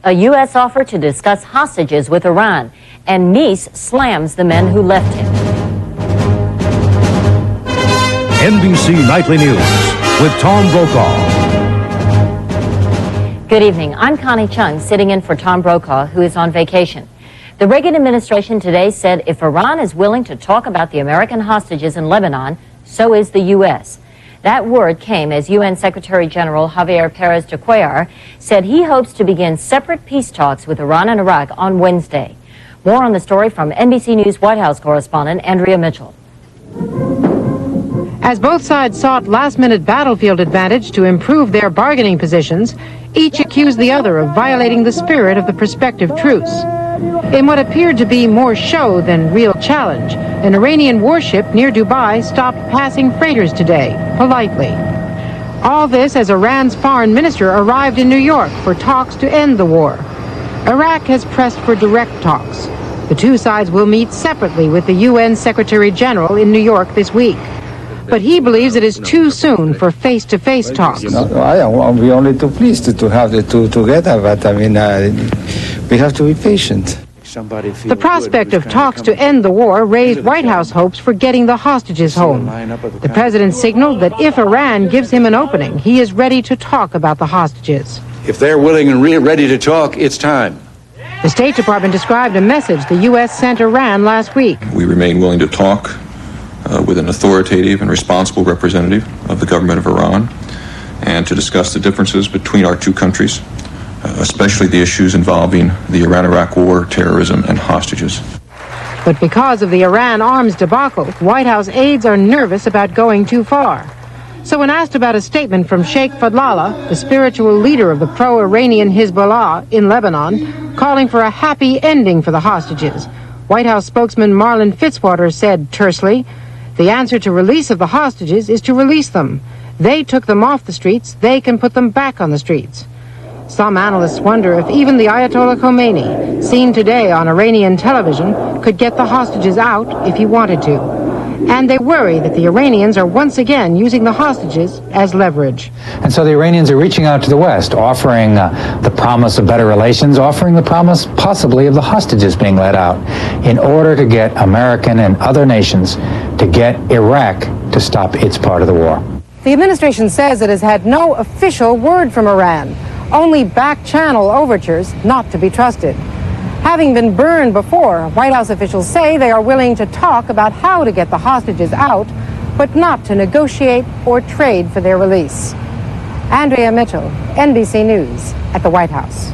A U.S. offer to discuss hostages with Iran, and Meese slams the men who left him. NBC Nightly News with Tom Brokaw. Good evening. I'm Connie Chung, sitting in for Tom Brokaw, who is on vacation. The Reagan administration today said if Iran is willing to talk about the American hostages in Lebanon, so is the U.S. That word came as UN Secretary General Javier Pérez de Cuellar said he hopes to begin separate peace talks with Iran and Iraq on Wednesday. More on the story from NBC News White House correspondent Andrea Mitchell. As both sides sought last-minute battlefield advantage to improve their bargaining positions, each accused the other of violating the spirit of the prospective truce. In what appeared to be more show than real challenge, an Iranian warship near Dubai stopped passing freighters today, politely. All this as Iran's foreign minister arrived in New York for talks to end the war. Iraq has pressed for direct talks. The two sides will meet separately with the UN Secretary General in New York this week. But he believes it is too soon for face-to-face talks. We're only too pleased to have the two together, but I mean, we have to be patient. The prospect of talks to end the war raised White House hopes for getting the hostages home. The president signaled that if Iran gives him an opening, he is ready to talk about the hostages. If they're willing and ready to talk, it's time. The State Department described a message the U.S. sent Iran last week. We remain willing to talk with an authoritative and responsible representative of the government of Iran and to discuss the differences between our two countries, especially the issues involving the Iran-Iraq war, terrorism, and hostages. But because of the Iran arms debacle, White House aides are nervous about going too far. So when asked about a statement from Sheikh Fadlallah, the spiritual leader of the pro-Iranian Hezbollah in Lebanon, calling for a happy ending for the hostages, White House spokesman Marlin Fitzwater said tersely, "The answer to release of the hostages is to release them. They took them off the streets. They can put them back on the streets." Some analysts wonder if even the Ayatollah Khomeini, seen today on Iranian television, could get the hostages out if he wanted to. And they worry that the Iranians are once again using the hostages as leverage. And so the Iranians are reaching out to the West, offering the promise of better relations, offering the promise possibly of the hostages being let out, in order to get American and other nations to get Iraq to stop its part of the war. The administration says it has had no official word from Iran, only back-channel overtures not to be trusted. Having been burned before, White House officials say they are willing to talk about how to get the hostages out, but not to negotiate or trade for their release. Andrea Mitchell, NBC News at the White House.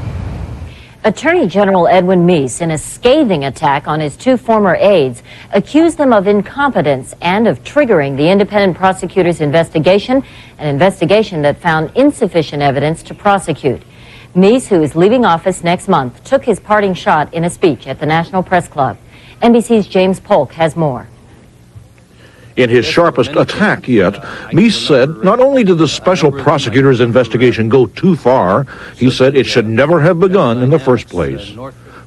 Attorney General Edwin Meese, in a scathing attack on his two former aides, accused them of incompetence and of triggering the independent prosecutor's investigation, an investigation that found insufficient evidence to prosecute. Meese, who is leaving office next month, took his parting shot in a speech at the National Press Club. NBC's James Polk has more. In his sharpest attack yet, Meese said not only did the special prosecutor's investigation go too far, he said it should never have begun in the first place.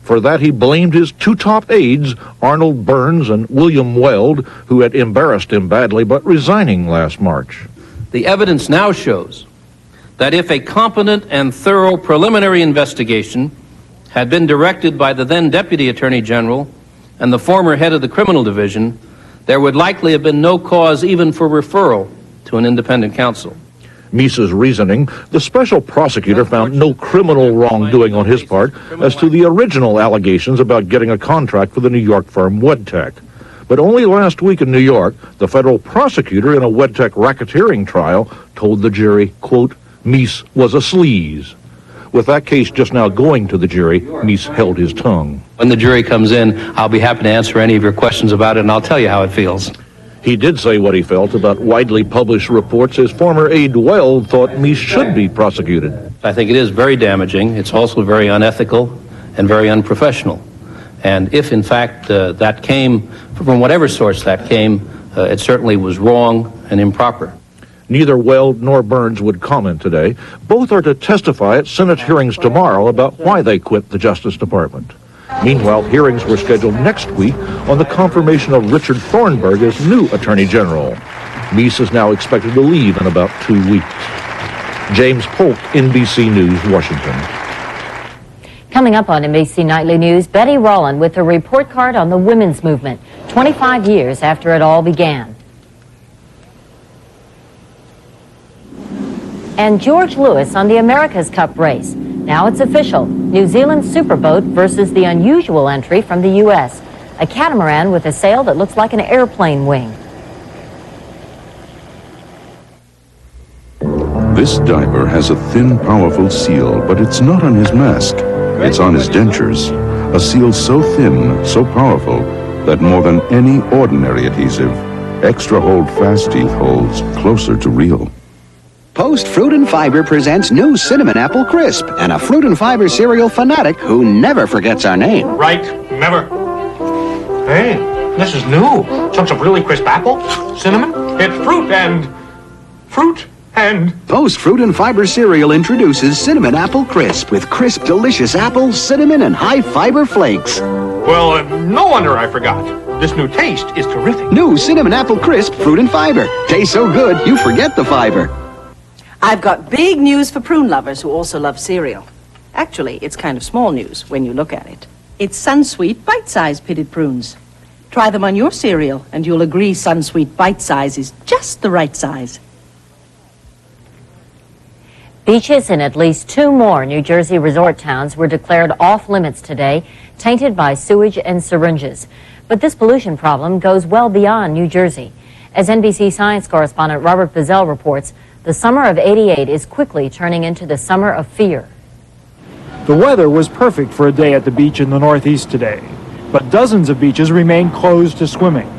For that, he blamed his two top aides, Arnold Burns and William Weld, who had embarrassed him badly but resigning last March. The evidence now shows that if a competent and thorough preliminary investigation had been directed by the then Deputy Attorney General and the former head of the Criminal Division, there would likely have been no cause even for referral to an independent counsel. Meese's reasoning, the special prosecutor found no criminal wrongdoing on his part as to the original allegations about getting a contract for the New York firm Wedtech. But only last week in New York, the federal prosecutor in a Wedtech racketeering trial told the jury, quote, Meese was a sleaze. With that case just now going to the jury, Meese held his tongue. When the jury comes in, I'll be happy to answer any of your questions about it, and I'll tell you how it feels. He did say what he felt about widely published reports his former aide Weld thought Meese should be prosecuted. I think it is very damaging. It's also very unethical and very unprofessional. And if, in fact, that came, from whatever source that came, it certainly was wrong and improper. Neither Weld nor Burns would comment today. Both are to testify at Senate hearings tomorrow about why they quit the Justice Department. Meanwhile, hearings were scheduled next week on the confirmation of Richard Thornburg as new Attorney General. Meese is now expected to leave in about 2 weeks. James Polk, NBC News, Washington. Coming up on NBC Nightly News, Betty Rowland with a report card on the women's movement, 25 years after it all began. And George Lewis on the America's Cup race. Now it's official. New Zealand's superboat versus the unusual entry from the U.S., a catamaran with a sail that looks like an airplane wing. This diver has a thin, powerful seal, but it's not on his mask. It's on his dentures. A seal so thin, so powerful, that more than any ordinary adhesive, extra hold fast teeth holds closer to real. Post Fruit and Fiber presents new Cinnamon Apple Crisp, and a Fruit and Fiber cereal fanatic who never forgets our name. Right, never. Hey, this is new. Chunks of really crisp apple, cinnamon, it's fruit and... Post Fruit and Fiber cereal introduces Cinnamon Apple Crisp with crisp, delicious apple, cinnamon, and high-fiber flakes. Well, no wonder I forgot. This new taste is terrific. New Cinnamon Apple Crisp Fruit and Fiber. Tastes so good, you forget the fiber. I've got big news for prune lovers who also love cereal. Actually, it's kind of small news when you look at it. It's Sunsweet bite-sized pitted prunes. Try them on your cereal, and you'll agree Sunsweet bite-size is just the right size. Beaches in at least 2 more New Jersey resort towns were declared off limits today, tainted by sewage and syringes. But this pollution problem goes well beyond New Jersey. As NBC science correspondent Robert Bazell reports, the summer of '88 is quickly turning into the summer of fear. The weather was perfect for a day at the beach in the Northeast today, but dozens of beaches remain closed to swimming.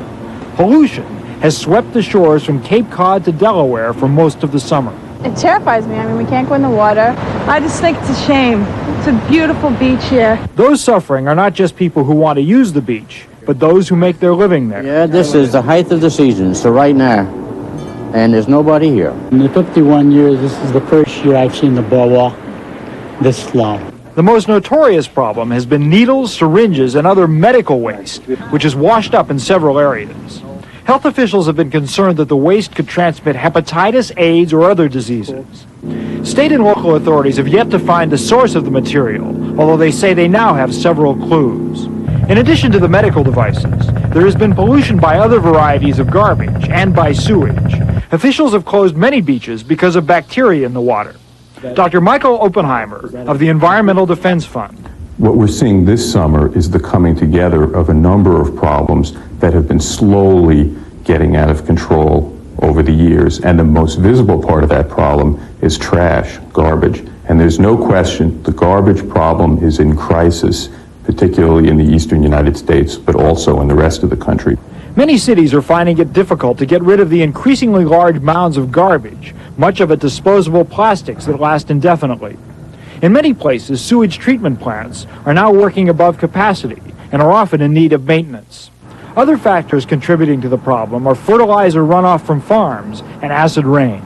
Pollution has swept the shores from Cape Cod to Delaware for most of the summer. It terrifies me. I mean, we can't go in the water. I just think it's a shame. It's a beautiful beach here. Those suffering are not just people who want to use the beach, but those who make their living there. Yeah, this is the height of the season, so right now, and there's nobody here. In the 51 years, this is the first year I've seen the boardwalk this long. The most notorious problem has been needles, syringes, and other medical waste, which is washed up in several areas. Health officials have been concerned that the waste could transmit hepatitis, AIDS, or other diseases. State and local authorities have yet to find the source of the material, although they say they now have several clues. In addition to the medical devices, there has been pollution by other varieties of garbage and by sewage. Officials have closed many beaches because of bacteria in the water. Dr. Michael Oppenheimer of the Environmental Defense Fund. What we're seeing this summer is the coming together of a number of problems that have been slowly getting out of control over the years. And the most visible part of that problem is trash, garbage. And there's no question the garbage problem is in crisis, particularly in the eastern United States, but also in the rest of the country. Many cities are finding it difficult to get rid of the increasingly large mounds of garbage, much of it disposable plastics that last indefinitely. In many places, sewage treatment plants are now working above capacity and are often in need of maintenance. Other factors contributing to the problem are fertilizer runoff from farms and acid rain.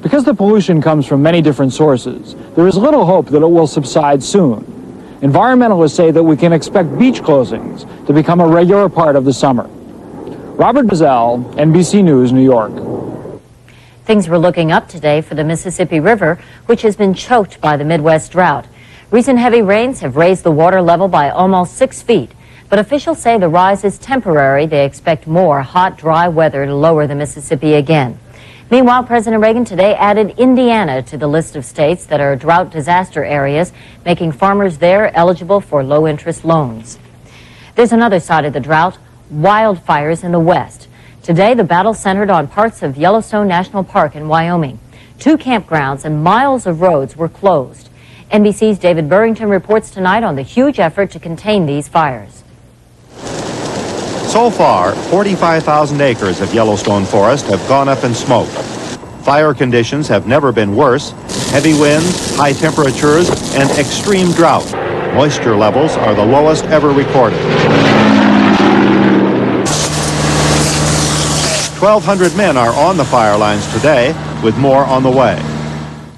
Because the pollution comes from many different sources, there is little hope that it will subside soon. Environmentalists say that we can expect beach closings to become a regular part of the summer. Robert Bazell, NBC News, New York. Things were looking up today for the Mississippi River, which has been choked by the Midwest drought. Recent heavy rains have raised the water level by almost 6 feet, but officials say the rise is temporary. They expect more hot, dry weather to lower the Mississippi again. Meanwhile, President Reagan today added Indiana to the list of states that are drought disaster areas, making farmers there eligible for low-interest loans. There's another side of the drought, wildfires in the West. Today, the battle centered on parts of Yellowstone National Park in Wyoming. 2 campgrounds and miles of roads were closed. NBC's David Burrington reports tonight on the huge effort to contain these fires. So far, 45,000 acres of Yellowstone forest have gone up in smoke. Fire conditions have never been worse. Heavy winds, high temperatures, and extreme drought. Moisture levels are the lowest ever recorded. 1,200 men are on the fire lines today, with more on the way.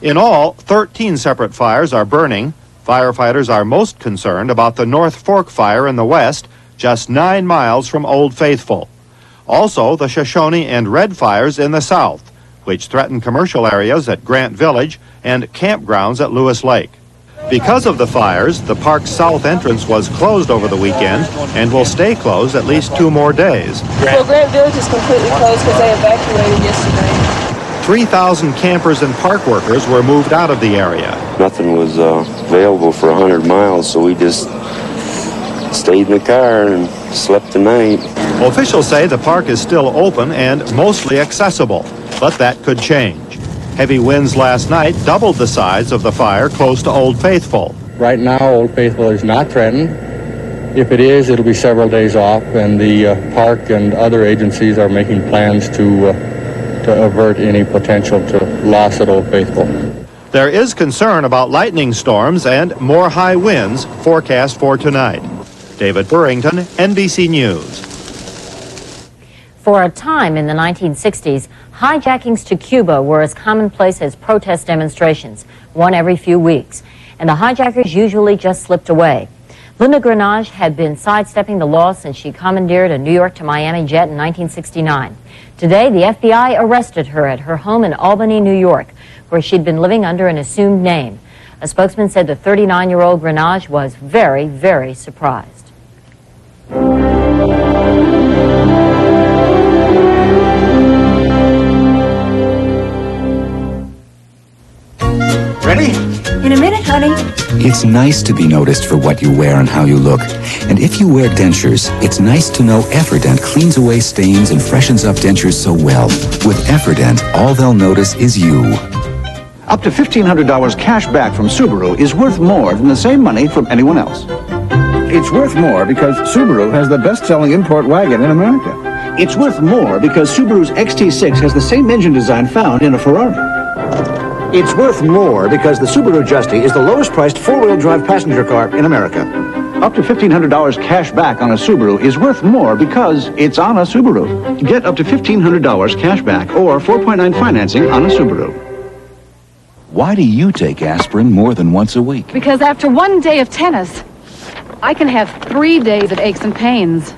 In all, 13 separate fires are burning. Firefighters are most concerned about the North Fork fire in the west, just 9 miles from Old Faithful. Also, the Shoshone and Red fires in the south, which threaten commercial areas at Grant Village and campgrounds at Lewis Lake. Because of the fires, the park's south entrance was closed over the weekend and will stay closed at least 2 more days. Well, Grant Village is completely closed because they evacuated yesterday. 3,000 campers and park workers were moved out of the area. Nothing was available for 100 miles, so we just stayed in the car and slept the night. Officials say the park is still open and mostly accessible, but that could change. Heavy winds last night doubled the size of the fire close to Old Faithful. Right now, Old Faithful is not threatened. If it is, it'll be several days off, and the park and other agencies are making plans to avert any potential to loss at Old Faithful. There is concern about lightning storms and more high winds forecast for tonight. David Burrington, NBC News. For a time in the 1960s, hijackings to Cuba were as commonplace as protest demonstrations, one every few weeks, and the hijackers usually just slipped away. Linda Grenage had been sidestepping the law since she commandeered a New York to Miami jet in 1969. Today, the FBI arrested her at her home in Albany, New York, where she'd been living under an assumed name. A spokesman said the 39-year-old Grenage was very, very surprised. Ready? In a minute, honey. It's nice to be noticed for what you wear and how you look. And if you wear dentures, it's nice to know Efferdent cleans away stains and freshens up dentures so well. With Efferdent, all they'll notice is you. Up to $1,500 cash back from Subaru is worth more than the same money from anyone else. It's worth more because Subaru has the best-selling import wagon in America. It's worth more because Subaru's XT6 has the same engine design found in a Ferrari. It's worth more because the Subaru Justy is the lowest-priced four-wheel drive passenger car in America. Up to $1,500 cash back on a Subaru is worth more because it's on a Subaru. Get up to $1,500 cash back or 4.9 financing on a Subaru. Why do you take aspirin more than once a week? Because after one day of tennis, I can have 3 days of aches and pains.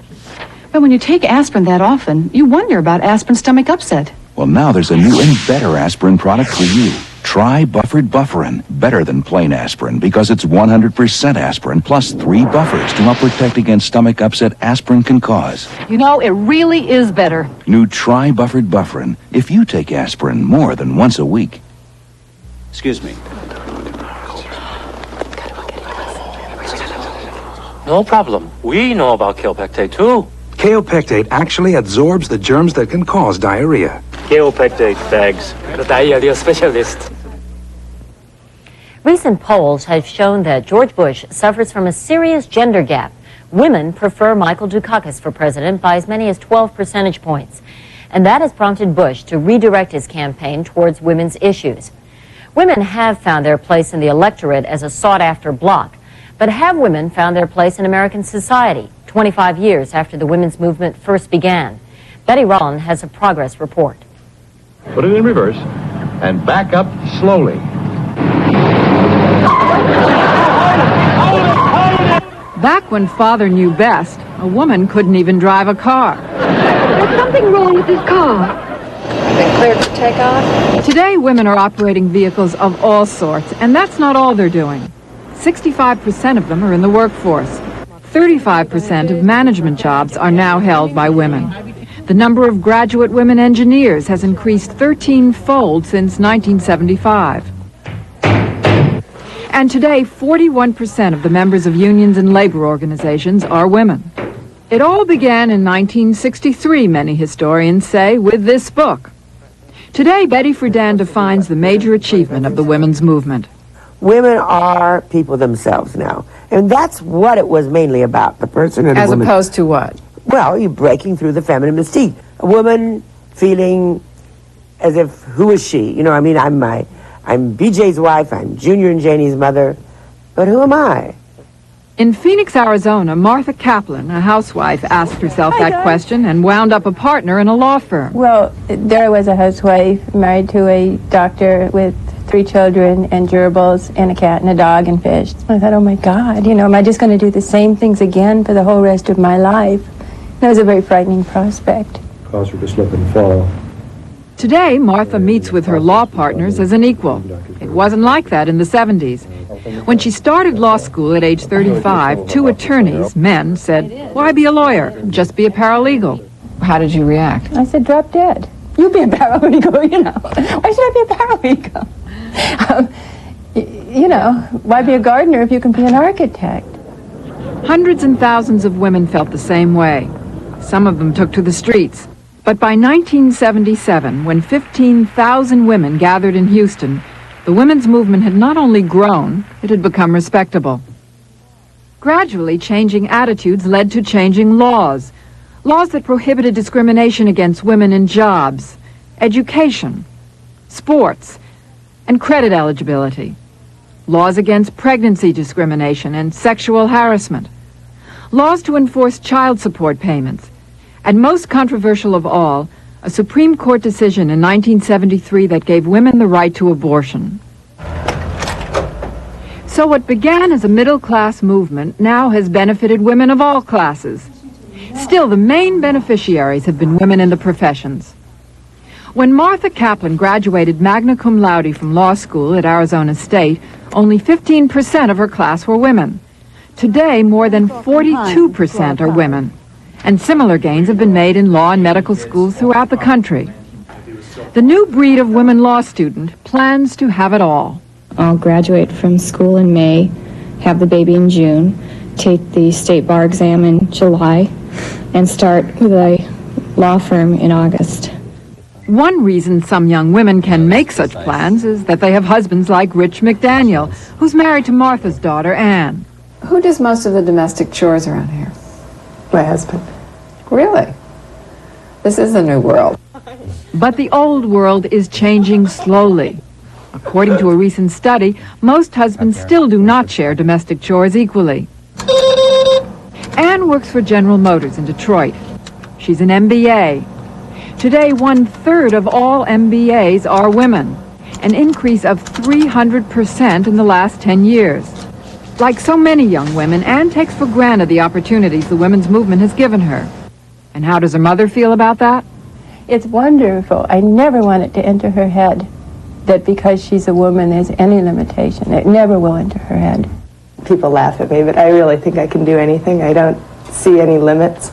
But when you take aspirin that often, you wonder about aspirin stomach upset. Well, now there's a new and better aspirin product for you. Try Buffered Bufferin, better than plain aspirin because it's 100% aspirin plus 3 buffers to help protect against stomach upset aspirin can cause. You know, it really is better. New Try Buffered Bufferin if you take aspirin more than once a week. Excuse me. No problem. We know about kaopectate too. Kaopectate actually absorbs the germs that can cause diarrhea. Kaopectate bags, the diarrhea specialist. Recent polls have shown that George Bush suffers from a serious gender gap. Women prefer Michael Dukakis for president by as many as 12 percentage points. And that has prompted Bush to redirect his campaign towards women's issues. Women have found their place in the electorate as a sought-after bloc. But have women found their place in American society 25 years after the women's movement first began? Betty Rollin has a progress report. Put it in reverse and back up slowly. Back when father knew best, a woman couldn't even drive a car. There's something wrong with this car. Been cleared for takeoff? Today, women are operating vehicles of all sorts, and that's not all they're doing. 65% of them are in the workforce. 35% of management jobs are now held by women. The number of graduate women engineers has increased 13-fold since 1975. And today, 41% of the members of unions and labor organizations are women. It all began in 1963, many historians say, with this book. Today, Betty Friedan defines the major achievement of the women's movement. Women are people themselves now. And that's what it was mainly about, the person and the woman. As opposed to what? Well, you're breaking through the feminine mystique. A woman feeling as if, who is she? You know, I mean, I'm BJ's wife, I'm Junior and Janie's mother, but who am I? In Phoenix, Arizona, Martha Kaplan, a housewife, asked herself that question and wound up a partner in a law firm. Well, there I was a housewife, married to a doctor with 3 children and gerbils and a cat and a dog and fish. I thought, oh my God, you know, am I just going to do the same things again for the whole rest of my life? That was a very frightening prospect. Cause her to slip and fall. Today, Martha meets with her law partners as an equal. It wasn't like that in the 70s. When she started law school at age 35, two attorneys, men, said, "Why be a lawyer? Just be a paralegal." How did you react? I said, drop dead. You be a paralegal, you know. Why should I be a paralegal? You know, why be a gardener if you can be an architect? Hundreds and thousands of women felt the same way. Some of them took to the streets. But by 1977, when 15,000 women gathered in Houston, the women's movement had not only grown, it had become respectable. Gradually, changing attitudes led to changing laws. Laws that prohibited discrimination against women in jobs, education, sports, and credit eligibility. Laws against pregnancy discrimination and sexual harassment. Laws to enforce child support payments. And most controversial of all, a Supreme Court decision in 1973 that gave women the right to abortion. So what began as a middle-class movement now has benefited women of all classes. Still, the main beneficiaries have been women in the professions. When Martha Kaplan graduated magna cum laude from law school at Arizona State, only 15% of her class were women. Today, more than 42% are women. And similar gains have been made in law and medical schools throughout the country. The new breed of women law student plans to have it all. I'll graduate from school in May, have the baby in June, take the state bar exam in July, and start with a law firm in August. One reason some young women can make such plans is that they have husbands like Rich McDaniel, who's married to Martha's daughter, Ann. Who does most of the domestic chores around here? My husband. Really? This is a new world. But the old world is changing slowly. According to a recent study, most husbands still do not share domestic chores equally. Ann works for General Motors in Detroit. She's an MBA. Today, 1/3 of all MBAs are women, an increase of 300% in the last 10 years. Like so many young women, Ann takes for granted the opportunities the women's movement has given her. And how does her mother feel about that? It's wonderful. I never want it to enter her head that because she's a woman there's any limitation. It never will enter her head. People laugh at me, but I really think I can do anything. I don't see any limits.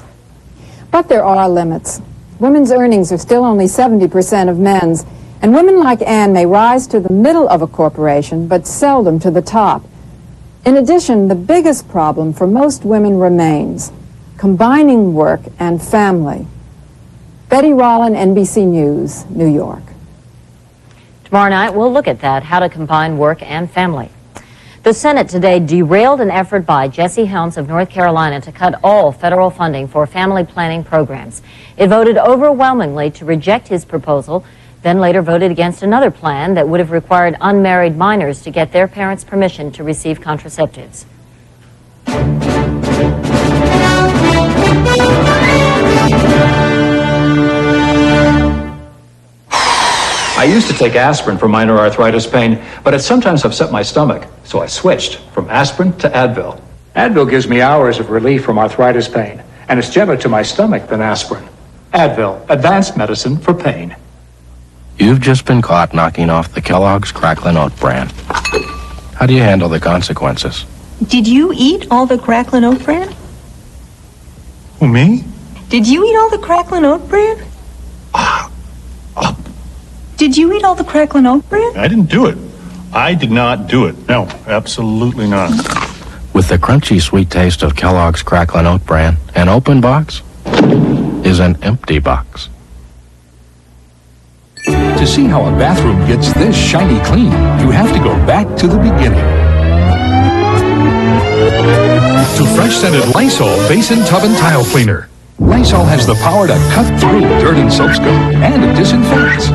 But there are limits. Women's earnings are still only 70% of men's, and women like Ann may rise to the middle of a corporation, but seldom to the top. In addition, the biggest problem for most women remains combining work and family. Betty Rollin, NBC News, New York. Tomorrow night, we'll look at that, how to combine work and family. The Senate today derailed an effort by Jesse Helms of North Carolina to cut all federal funding for family planning programs. It voted overwhelmingly to reject his proposal, then later voted against another plan that would have required unmarried minors to get their parents' permission to receive contraceptives. I used to take aspirin for minor arthritis pain, but it sometimes upset my stomach, so I switched from aspirin to Advil. Advil gives me hours of relief from arthritis pain, and it's gentler to my stomach than aspirin. Advil, advanced medicine for pain. You've just been caught knocking off the Kellogg's Cracklin' Oat bran. How do you handle the consequences? Did you eat all the Cracklin' Oat bran? Who, me? Did you eat all the Cracklin' Oat bran? Did you eat all the Cracklin' Oat bran? I didn't do it. I did not do it. No, absolutely not. With the crunchy sweet taste of Kellogg's Cracklin' Oat bran, an open box is an empty box. To see how a bathroom gets this shiny clean, you have to go back to the beginning. To fresh-scented Lysol Basin Tub and Tile Cleaner. Lysol has the power to cut through dirt and soap scum, and it disinfects.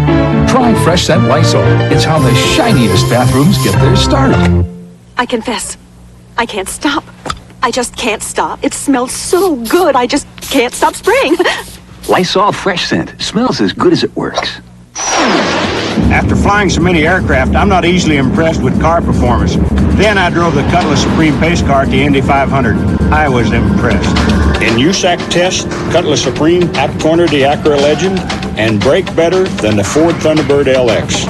Try Fresh Scent Lysol. It's how the shiniest bathrooms get their start. I confess, I can't stop. I just can't stop. It smells so good, I just can't stop spraying. Lysol Fresh Scent smells as good as it works. After flying so many aircraft, I'm not easily impressed with car performance. Then I drove the Cutlass Supreme Pace Car at the Indy 500. I was impressed. In USAC test, Cutlass Supreme outcornered the Acura Legend and brake better than the Ford Thunderbird LX.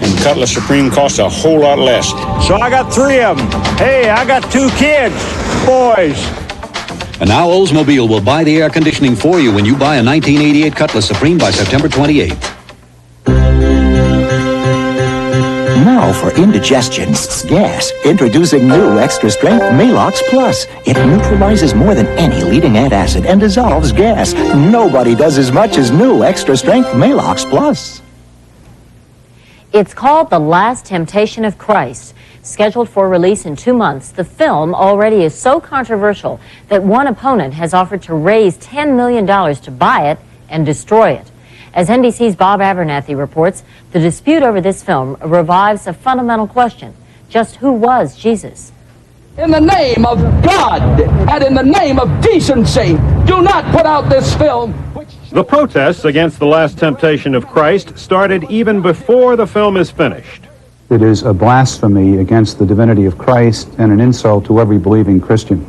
and Cutlass Supreme costs a whole lot less. So I got 3 of them. Hey, I got 2 kids, boys. And now Oldsmobile will buy the air conditioning for you when you buy a 1988 Cutlass Supreme by September 28th. Now for indigestion, gas. Introducing new Extra Strength Malox Plus. It neutralizes more than any leading antacid and dissolves gas. Nobody does as much as new Extra Strength Malox Plus. It's called The Last Temptation of Christ. Scheduled for release in 2 months, the film already is so controversial that one opponent has offered to raise $10 million to buy it and destroy it. As NBC's Bob Abernathy reports, the dispute over this film revives a fundamental question. Just who was Jesus? In the name of God and in the name of decency, do not put out this film. The protests against The Last Temptation of Christ started even before the film is finished. It is a blasphemy against the divinity of Christ and an insult to every believing Christian.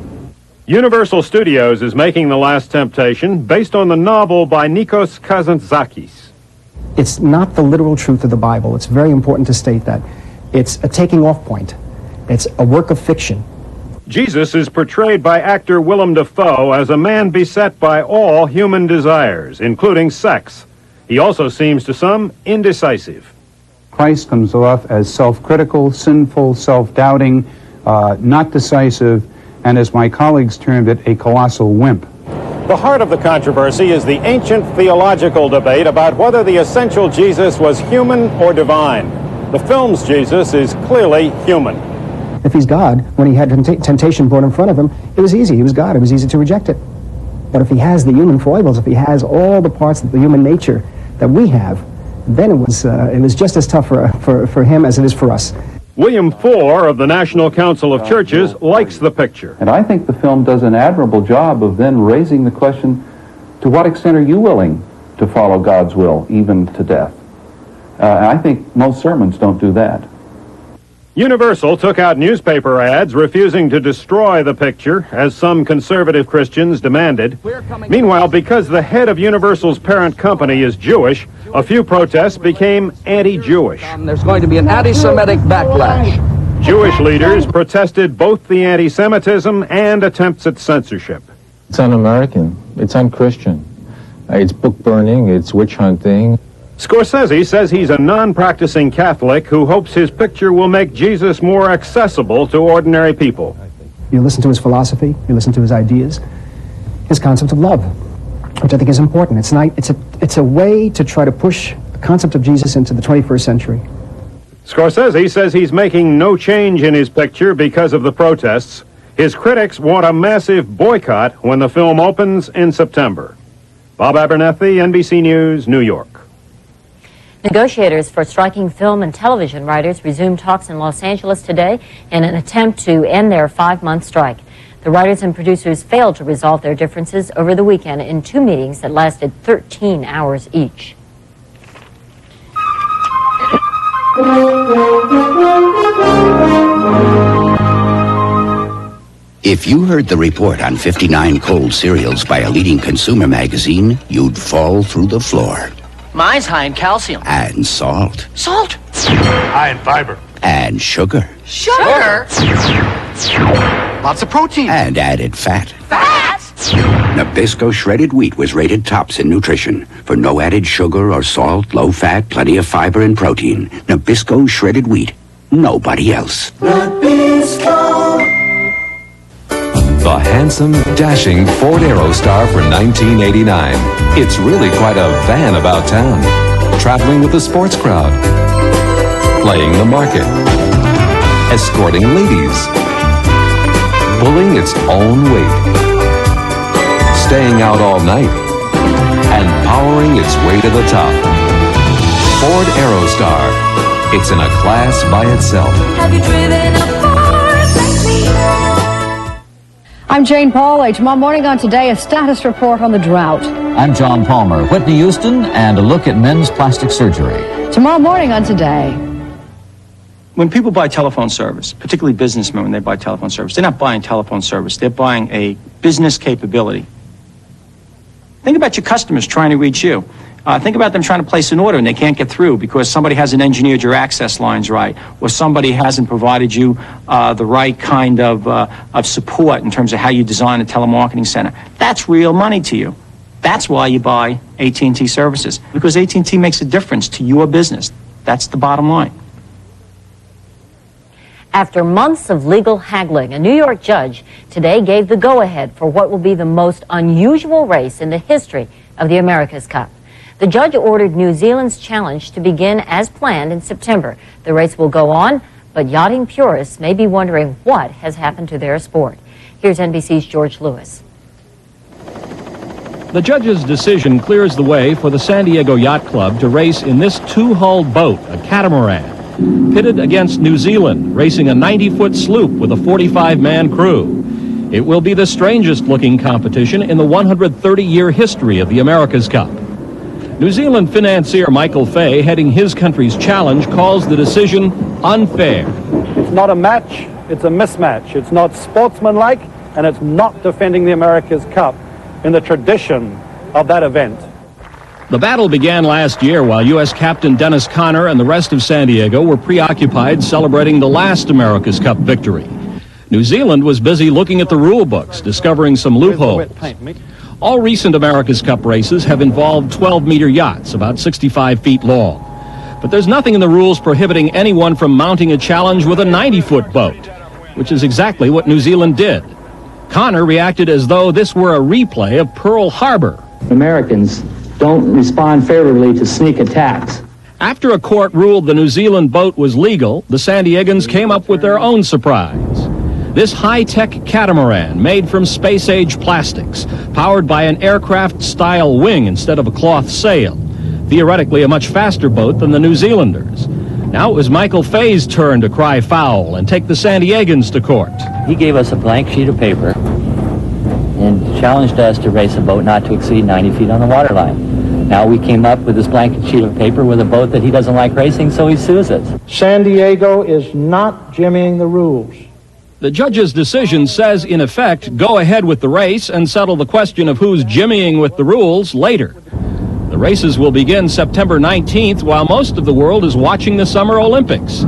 Universal Studios is making The Last Temptation based on the novel by Nikos Kazantzakis. It's not the literal truth of the Bible. It's very important to state that. It's a taking off point. It's a work of fiction. Jesus is portrayed by actor Willem Dafoe as a man beset by all human desires, including sex. He also seems to some indecisive. Christ comes off as self-critical, sinful, self-doubting, not decisive, and as my colleagues termed it, a colossal wimp. The heart of the controversy is the ancient theological debate about whether the essential Jesus was human or divine. The film's Jesus is clearly human. If he's God, when he had temptation brought in front of him, it was easy. He was God. It was easy to reject it. But if he has the human foibles, if he has all the parts of the human nature that we have, then it was just as tough for him as it is for us. William Four of the National Council of Churches likes the picture. And I think the film does an admirable job of then raising the question, to what extent are you willing to follow God's will, even to death? I think most sermons don't do that. Universal took out newspaper ads refusing to destroy the picture, as some conservative Christians demanded. Meanwhile, because the head of Universal's parent company is Jewish, a few protests became anti-Jewish. There's going to be an anti-Semitic backlash. Jewish leaders protested both the anti-Semitism and attempts at censorship. It's un-American. It's un-Christian. It's book burning. It's witch hunting. Scorsese says he's a non-practicing Catholic who hopes his picture will make Jesus more accessible to ordinary people. You listen to his philosophy, you listen to his ideas, his concept of love, which I think is important. It's a way to try to push the concept of Jesus into the 21st century. Scorsese says he's making no change in his picture because of the protests. His critics want a massive boycott when the film opens in September. Bob Abernathy, NBC News, New York. Negotiators for striking film and television writers resumed talks in Los Angeles today in an attempt to end their 5-month strike. The writers and producers failed to resolve their differences over the weekend in 2 meetings that lasted 13 hours each. If you heard the report on 59 cold cereals by a leading consumer magazine, you'd fall through the floor. Mine's high in calcium. And salt. Salt? High in fiber. And sugar. Sugar? Lots of protein. And added fat. Fat? Nabisco shredded wheat was rated tops in nutrition. For no added sugar or salt, low fat, plenty of fiber and protein. Nabisco shredded wheat. Nobody else. Nabisco. The handsome, dashing Ford Aerostar for $19.89. It's really quite a van about town. Traveling with the sports crowd. Playing the market. Escorting ladies. Pulling its own weight. Staying out all night. And powering its way to the top. Ford Aerostar. It's in a class by itself. Have you driven a Ford lately? I'm Jane Pauley. Tomorrow morning on Today, a status report on the drought. I'm John Palmer. Whitney Houston and a look at men's plastic surgery. Tomorrow morning on Today. When people buy telephone service, particularly businessmen when they buy telephone service, they're not buying telephone service. They're buying a business capability. Think about your customers trying to reach you. Think about them trying to place an order and they can't get through because somebody hasn't engineered your access lines right, or somebody hasn't provided you the right kind of support in terms of how you design a telemarketing center. That's real money to you. That's why you buy AT&T services, because AT&T makes a difference to your business. That's the bottom line. After months of legal haggling, a New York judge today gave the go-ahead for what will be the most unusual race in the history of the America's Cup. The judge ordered New Zealand's challenge to begin as planned in September. The race will go on, but yachting purists may be wondering what has happened to their sport. Here's NBC's George Lewis. The judge's decision clears the way for the San Diego Yacht Club to race in this two-hulled boat, a catamaran, pitted against New Zealand, racing a 90-foot sloop with a 45-man crew. It will be the strangest-looking competition in the 130-year history of the America's Cup. New Zealand financier Michael Fay, heading his country's challenge, calls the decision unfair. It's not a match, it's a mismatch. It's not sportsmanlike, and it's not defending the America's Cup in the tradition of that event. The battle began last year while U.S. Captain Dennis Conner and the rest of San Diego were preoccupied celebrating the last America's Cup victory. New Zealand was busy looking at the rule books, discovering some loopholes. All recent America's Cup races have involved 12-meter yachts, about 65 feet long. But there's nothing in the rules prohibiting anyone from mounting a challenge with a 90-foot boat, which is exactly what New Zealand did. Conner reacted as though this were a replay of Pearl Harbor. Americans don't respond favorably to sneak attacks. After a court ruled the New Zealand boat was legal, the San Diegans came up with their own surprise. This high-tech catamaran, made from space-age plastics, powered by an aircraft-style wing instead of a cloth sail, theoretically a much faster boat than the New Zealanders. Now it was Michael Fay's turn to cry foul and take the San Diegans to court. He gave us a blank sheet of paper and challenged us to race a boat not to exceed 90 feet on the waterline. Now we came up with this blank sheet of paper with a boat that he doesn't like racing, so he sues us. San Diego is not jimmying the rules. The judge's decision says, in effect, go ahead with the race and settle the question of who's jimmying with the rules later. The races will begin September 19th, while most of the world is watching the Summer Olympics.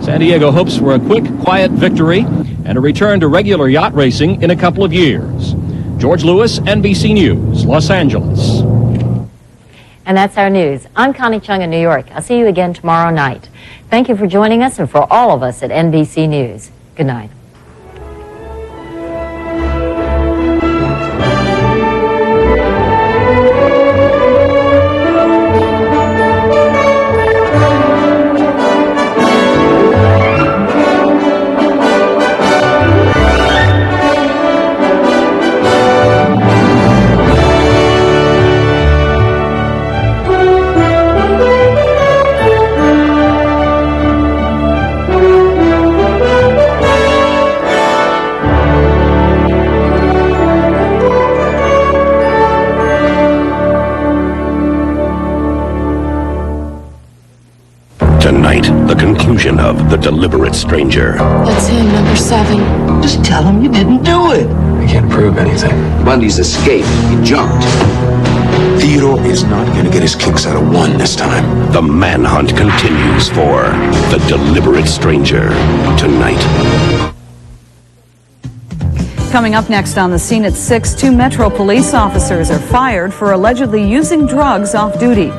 San Diego hopes for a quick, quiet victory and a return to regular yacht racing in a couple of years. George Lewis, NBC News, Los Angeles. And that's our news. I'm Connie Chung in New York. I'll see you again tomorrow night. Thank you for joining us, and for all of us at NBC News, good night. Tonight, the conclusion of The Deliberate Stranger. That's him, number 7. Just tell him you didn't do it. I can't prove anything. Bundy's escaped. He jumped. Theodore is not going to get his kicks out of one this time. The manhunt continues for The Deliberate Stranger tonight. Coming up next on the scene at 6, 2 Metro police officers are fired for allegedly using drugs off duty.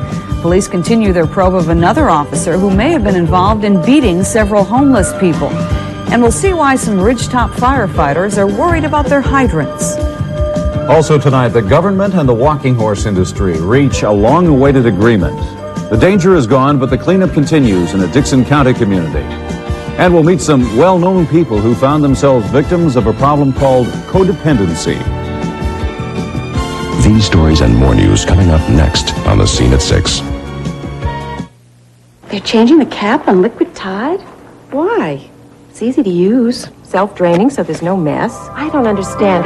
Police continue their probe of another officer who may have been involved in beating several homeless people. And we'll see why some ridgetop firefighters are worried about their hydrants. Also tonight, the government and the walking horse industry reach a long-awaited agreement. The danger is gone, but the cleanup continues in a Dixon County community. And we'll meet some well-known people who found themselves victims of a problem called codependency. These stories and more news coming up next on The Scene at 6. They're changing the cap on Liquid Tide? Why? It's easy to use, self-draining, so there's no mess. I don't understand. How